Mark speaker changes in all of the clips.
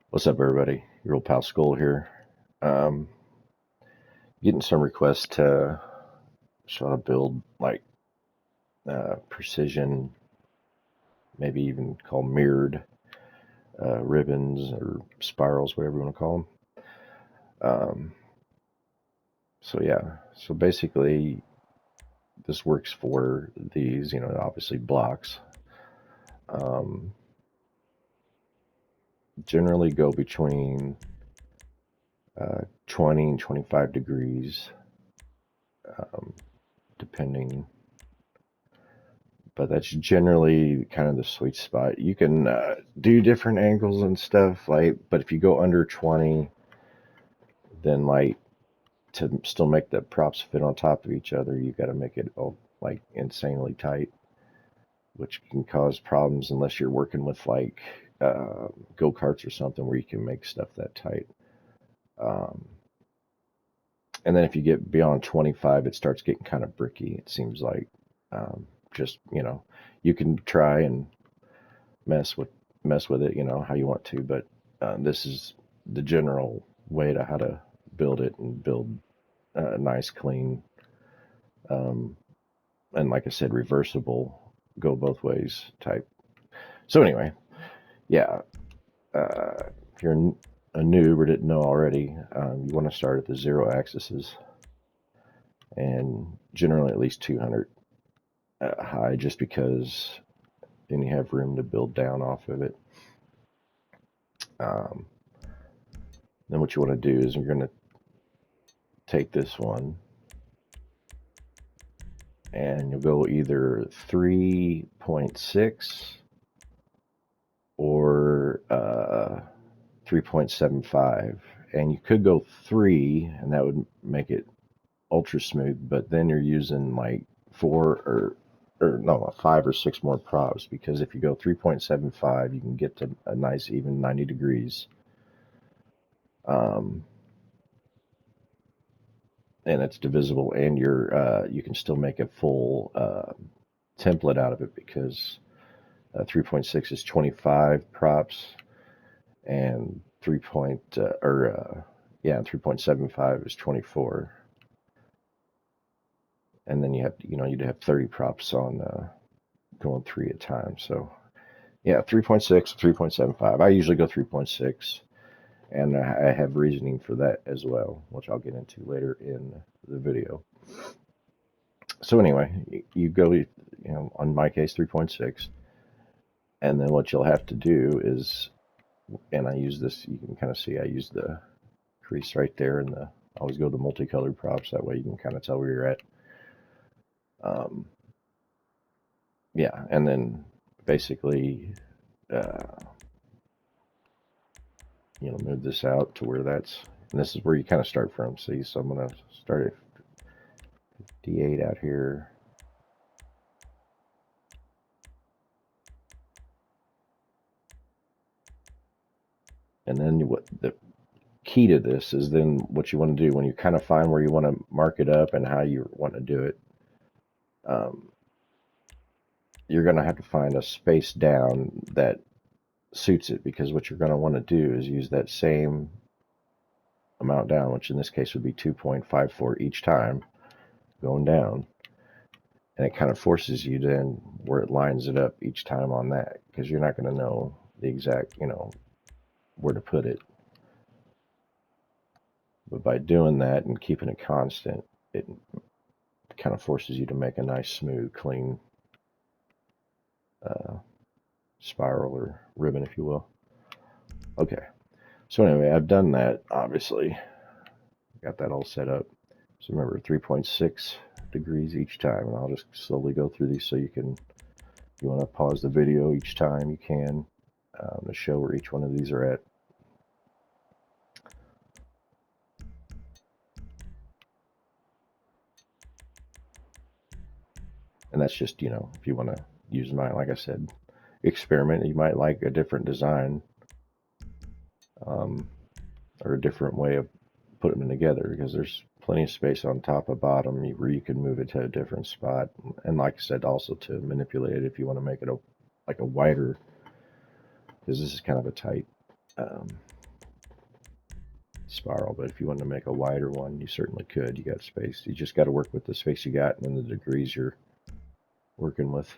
Speaker 1: What's up, everybody? Your old pal Skull here. Um, Getting some requests to show how to build like precision, maybe even called mirrored ribbons or spirals, whatever you want to call them. So basically, this works for these, obviously blocks. Um, Generally go between 20 and 25 degrees, um, depending, but that's generally kind of the sweet spot. You can do different angles and stuff, but if you go under 20, then to still make the props fit on top of each other, you got to make it all insanely tight, which can cause problems unless you're working with go-karts or something where you can make stuff that tight. Um, and then if you get beyond 25, it starts getting kind of bricky. It seems like just you can try and mess with mess with it, how you want to. But this is the general way to how to build it and build nice, clean, um, and like I said, reversible, go both ways type. So anyway, yeah, if you're a noob or didn't know already, you want to start at the 0 axes and generally at least 200 high, just because then you have room to build down off of it. Um, then what you want to do is you're going to take this one and you'll go either 3.6 or 3.75, and you could go 3 and that would make it ultra smooth, but then you're using like 4 or no, 5 or 6 more props, because if you go 3.75 you can get to a nice even 90 degrees, um, and it's divisible, and you can still make a full template out of it, because 3.6 is 25 props, and 3.75 is 24, and then you'd have 30 props on going 3 at a time. So yeah, 3.6, 3.75. I usually go 3.6, and I have reasoning for that as well, which I'll get into later in the video. So anyway, you go, on my case, 3.6, and then what you'll have to do is, and I use this, you can kind of see I use the crease right there, and I always go the multicolored props, that way you can kind of tell where you're at. Um, yeah, and then basically, uh, move this out to where and this is where you kind of start from. See, so I'm going to start at D8 out here. And then what the key to this is, then what you want to do when you kind of find where you want to mark it up and how you want to do it, um, you're going to have to find a space down that suits it, because what you're going to want to do is use that same amount down, which in this case would be 2.54 each time going down, and it kind of forces you then where it lines it up each time on that, because you're not going to know the exact where to put it. But by doing that and keeping it constant, it kind of forces you to make a nice, smooth, clean uh, spiral or ribbon, if you will. Okay, so anyway, I've done that, obviously. Got that all set up. So remember, 3.6 degrees each time, and I'll just slowly go through these so you can, if you want to pause the video each time, you can, to show where each one of these are at. And that's just, if you want to use mine, like I said, experiment. You might like a different design, um, or a different way of putting them together, because there's plenty of space on top and bottom where you can move it to a different spot. And like I said, also to manipulate it if you want to make it like a wider, because this is kind of a tight spiral. But if you want to make a wider one, you certainly could. You got space. You just got to work with the space you got and then the degrees you're working with.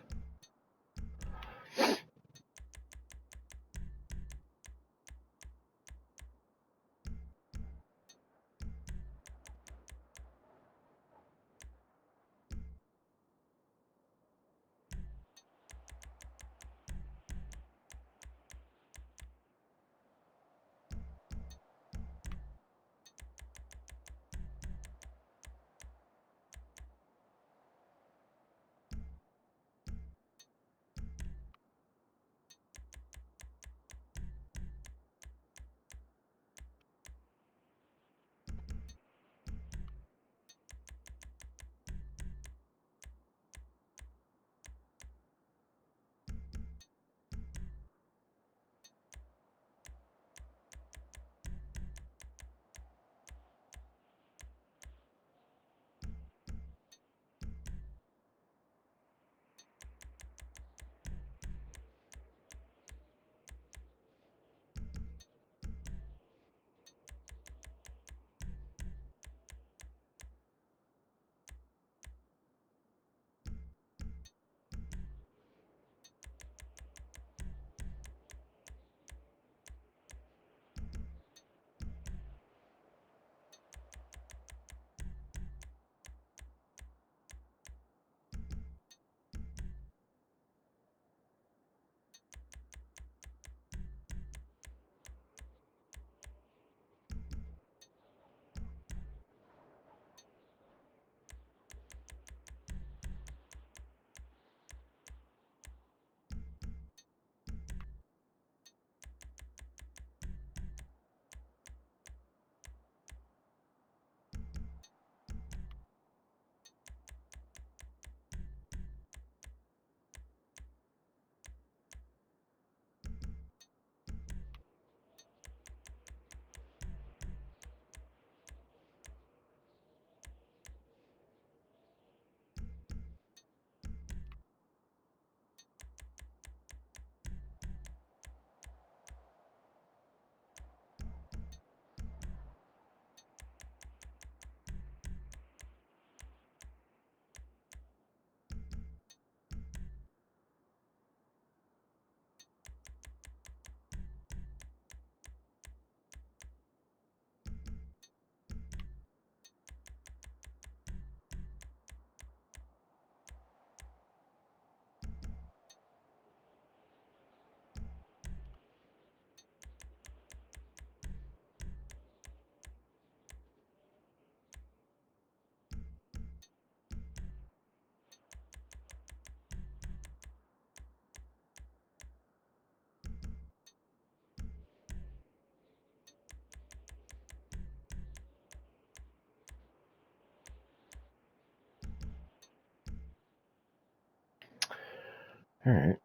Speaker 1: All right.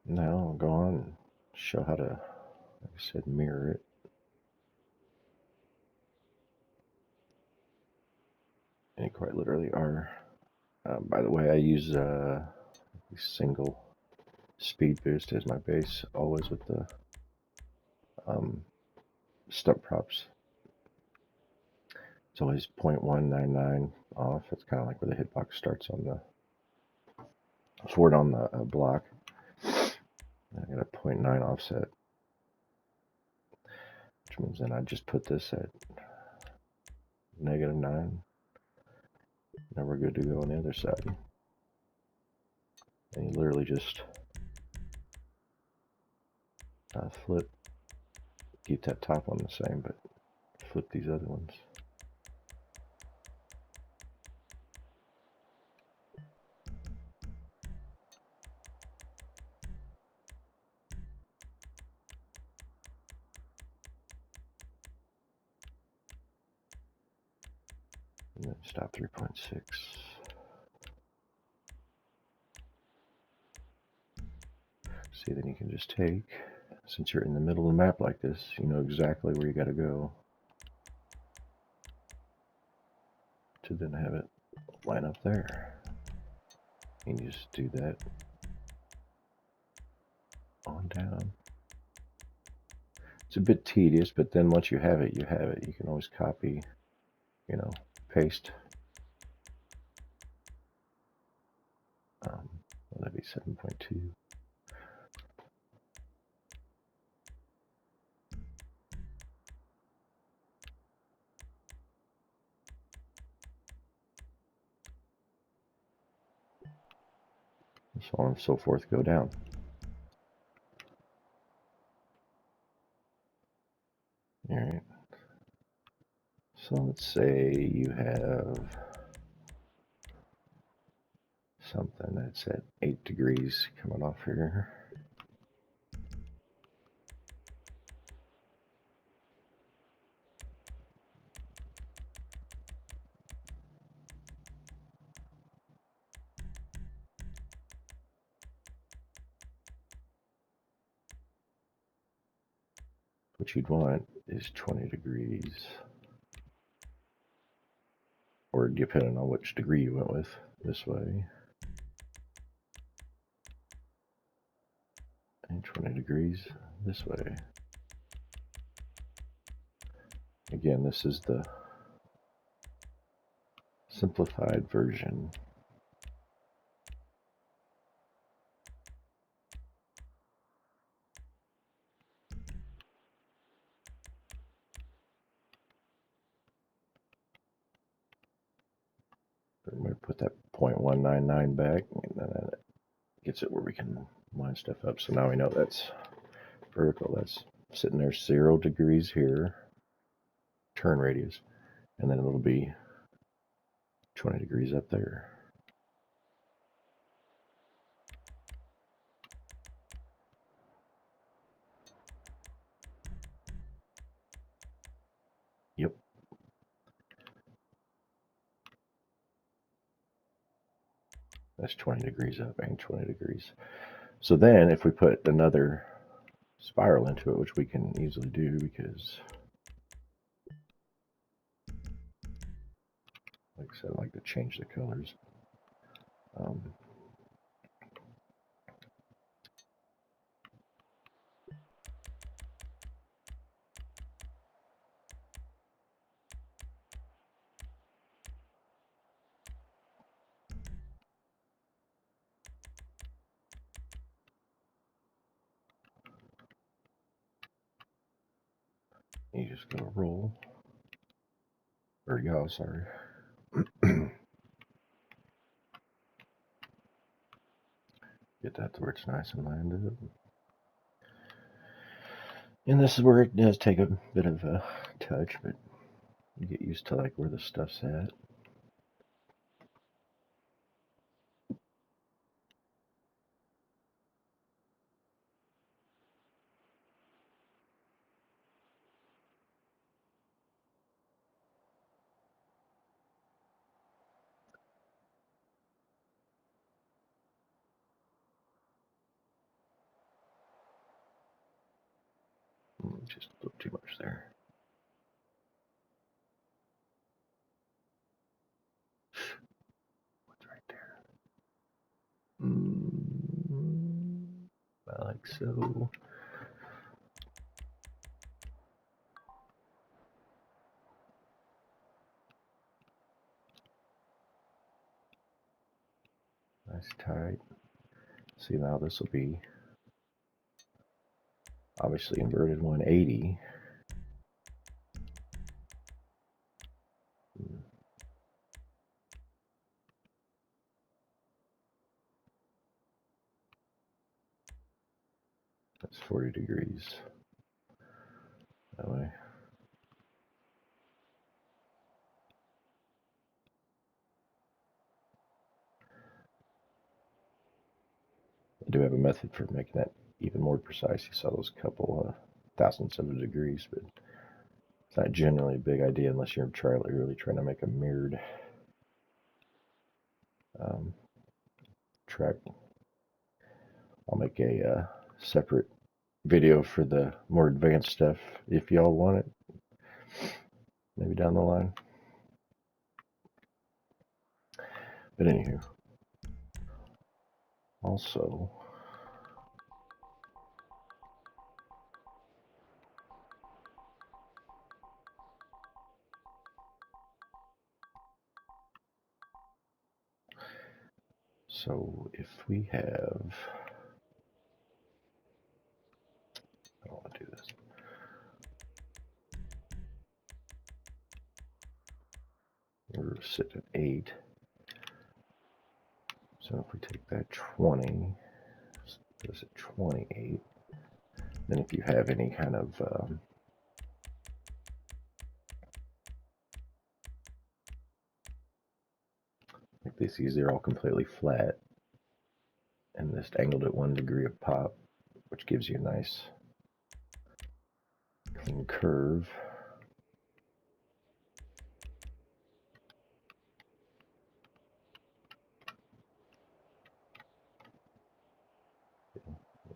Speaker 1: Now I'll go on and show how to, like I said, mirror it. And you quite literally are. By the way, I use single speed boost as my base, always with the stump props. It's always 0.199 off. It's kind of like where the hitbox starts on the sword on the block. I got a 0.9 offset, which means then I just put this at -9. Now we're good to go on the other side. And you literally just flip, keep that top one the same, but flip these other ones. And then stop 3.6. See, then you can just take, since you're in the middle of the map like this, you know exactly where you got to go to then have it line up there. And you just do that on down. It's a bit tedious, but then once you have it, you have it. You can always copy, you know, paste. Well, that'd be 7.2. So on and so forth go down. All right. So let's say you have something that's at 8 degrees coming off here. What you'd want is 20 degrees, or depending on which degree you went with, this way. And 20 degrees this way. Again, this is the simplified version. I'm going to put that 0.199 back, and then that gets it where we can line stuff up. So now we know that's vertical. That's sitting there 0 degrees here, turn radius, and then it'll be 20 degrees up there. Yep. That's 20 degrees up and 20 degrees. So then if we put another spiral into it, which we can easily do because, like I said, I like to change the colors. You just go roll, or go, sorry. Get that to where it's nice and lined up. And this is where it does take a bit of a touch, but you get used to like where the stuff's at. Just a little too much there. What's right there? Like so. Nice tight. See, now this will be obviously inverted 180. That's 40 degrees that way. I do have a method for making that even more precise. You saw those couple thousandths of a degrees, but it's not generally a big idea unless you're really trying to make a mirrored track. I'll make a separate video for the more advanced stuff if y'all want it, maybe down the line. But anywho, also So if we have, I don't want to do this. We're sitting at 8. So if we take that 20, this at 28. Then if you have any kind of like these are all completely flat and just angled at 1 degree of pop, which gives you a nice clean curve.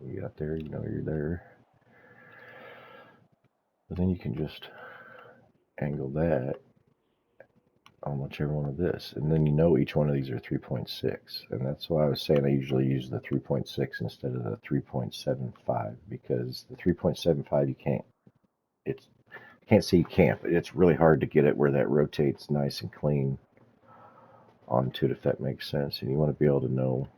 Speaker 1: You got there, you know you're there. But then you can just angle that on whichever one of this, and then you know each one of these are 3.6, and that's why I was saying I usually use the 3.6 instead of the 3.75, because the 3.75 you can't see camp. It's really hard to get it where that rotates nice and clean onto it, if that makes sense. And you want to be able to know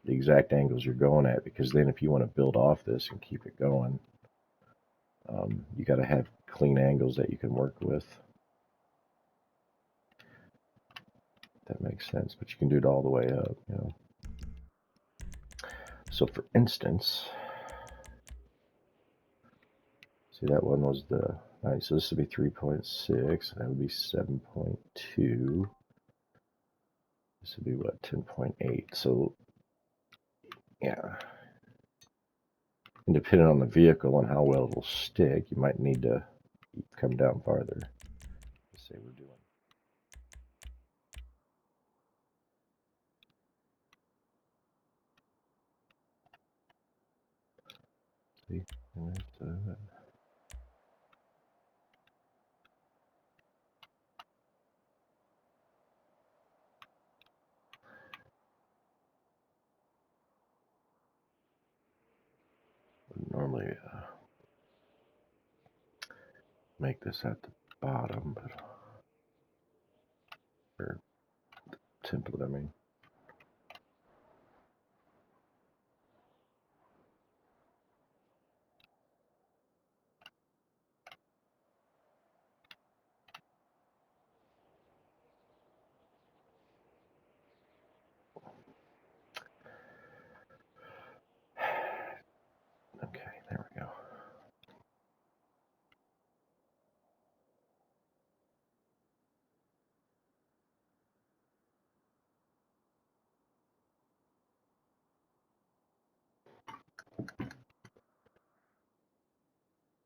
Speaker 1: the exact angles you're going at, because then if you want to build off this and keep it going, you got to have clean angles that you can work with. That makes sense, but you can do it all the way up, you know. So for instance, see that one was the, all right, so this would be 3.6, that would be 7.2. This would be what, 10.8. So yeah, and depending on the vehicle and how well it'll stick, you might need to come down farther. Let's say we're doing, see, normally make this at the bottom, but or template, I mean. Okay, there we go.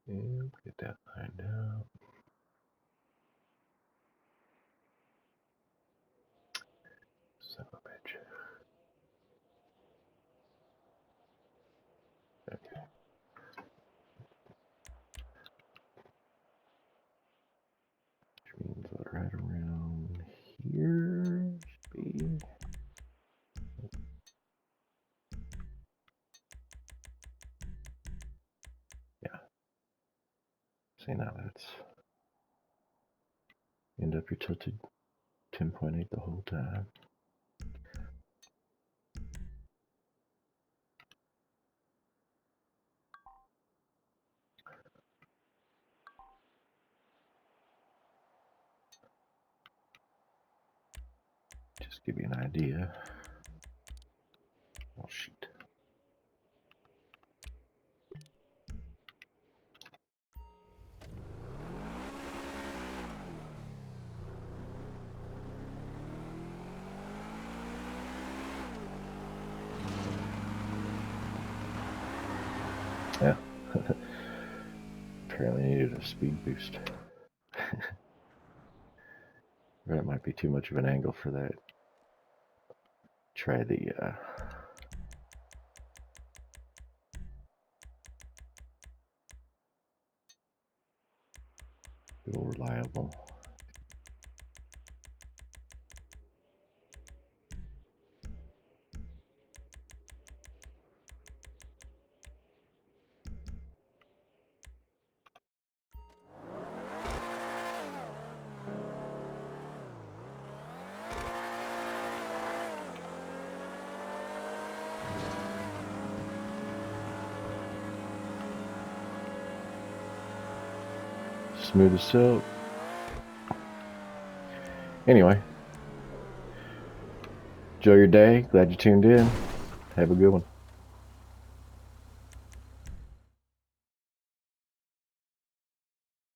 Speaker 1: And get that lined out. Son of a bitch. Okay. Which means right around here should be. Yeah. See, now that's end up your tilted 10.8 the whole time. Just give you an idea. Oh, shoot. Yeah. Apparently needed a speed boost. That might be too much of an angle for that. Try the real reliable. Smooth as silk. Anyway, enjoy your day. Glad you tuned in. Have a good one.